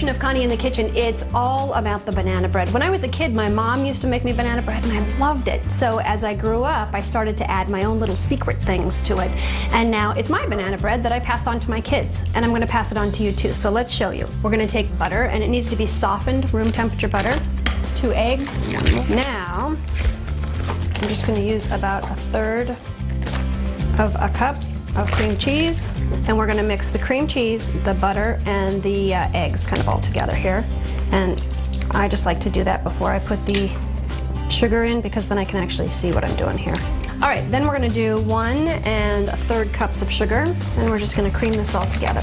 edition of Connie in the Kitchen, it's all about the banana bread. When I was a kid, my mom used to make me banana bread and I loved it. So as I grew up, I started to add my own little secret things to it. And now it's my banana bread that I pass on to my kids. And I'm gonna pass it on to you too. So let's show you. We're gonna take butter, and it needs to be softened, room temperature butter. 2 eggs. Now, I'm just gonna use about 1/3 of a cup of cream cheese, and we're going to mix the cream cheese, the butter, and the eggs kind of all together here. And I just like to do that before I put the sugar in, because then I can actually see what I'm doing here. All right, then we're going to do 1 1/3 cups of sugar, and we're just going to cream this all together.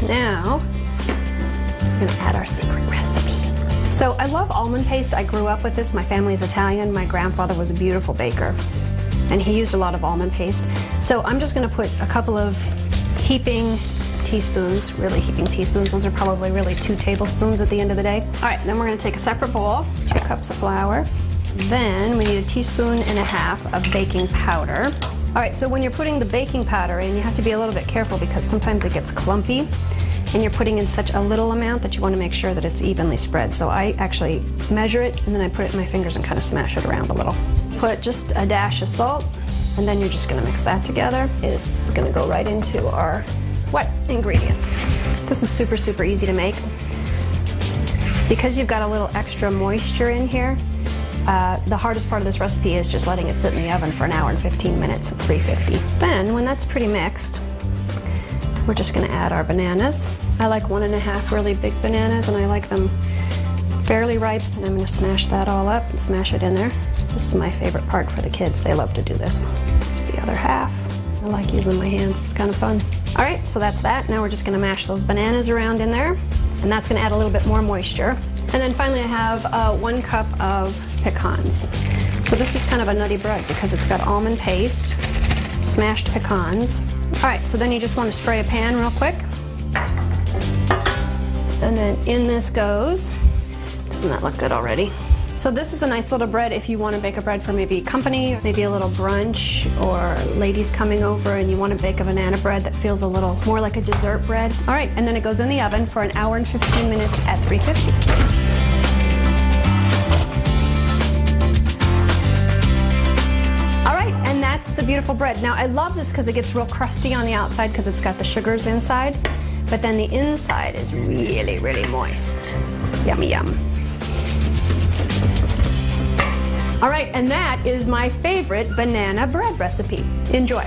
Now, we're going to add our secret recipe. So I love almond paste. I grew up with this. My family's Italian. My grandfather was a beautiful baker, and he used a lot of almond paste. So I'm just gonna put a couple of heaping teaspoons, really heaping teaspoons. Those are probably really 2 tablespoons at the end of the day. All right, then we're gonna take a separate bowl, 2 cups of flour. Then we need 1.5 teaspoons of baking powder. All right, so when you're putting the baking powder in, you have to be a little bit careful because sometimes it gets clumpy, and you're putting in such a little amount that you want to make sure that it's evenly spread. So I actually measure it, and then I put it in my fingers and kind of smash it around a little. Put just a dash of salt, and then you're just going to mix that together. It's going to go right into our wet ingredients. This is super, super easy to make. Because you've got a little extra moisture in here, the hardest part of this recipe is just letting it sit in the oven for 1 hour and 15 minutes at 350. Then, when that's pretty mixed, we're just going to add our bananas. I like 1 1/2 really big bananas, and I like them fairly ripe, and I'm going to smash that all up and smash it in there. This is my favorite part for the kids. They love to do this. Here's the other half. I like using my hands. It's kind of fun. All right, so that's that. Now we're just going to mash those bananas around in there, and that's going to add a little bit more moisture. And then finally I have 1 cup of pecans. So this is kind of a nutty bread because it's got almond paste, smashed pecans. All right, so then you just want to spray a pan real quick. And then in this goes. Doesn't that look good already? So this is a nice little bread if you want to bake a bread for maybe company, maybe a little brunch, or ladies coming over and you want to bake a banana bread that feels a little more like a dessert bread. All right, and then it goes in the oven for 1 hour and 15 minutes at 350. That's the beautiful bread. Now I love this because it gets real crusty on the outside because it's got the sugars inside, but then the inside is really, really moist. Yummy, yum. All right, and that is my favorite banana bread recipe. Enjoy.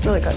Really good.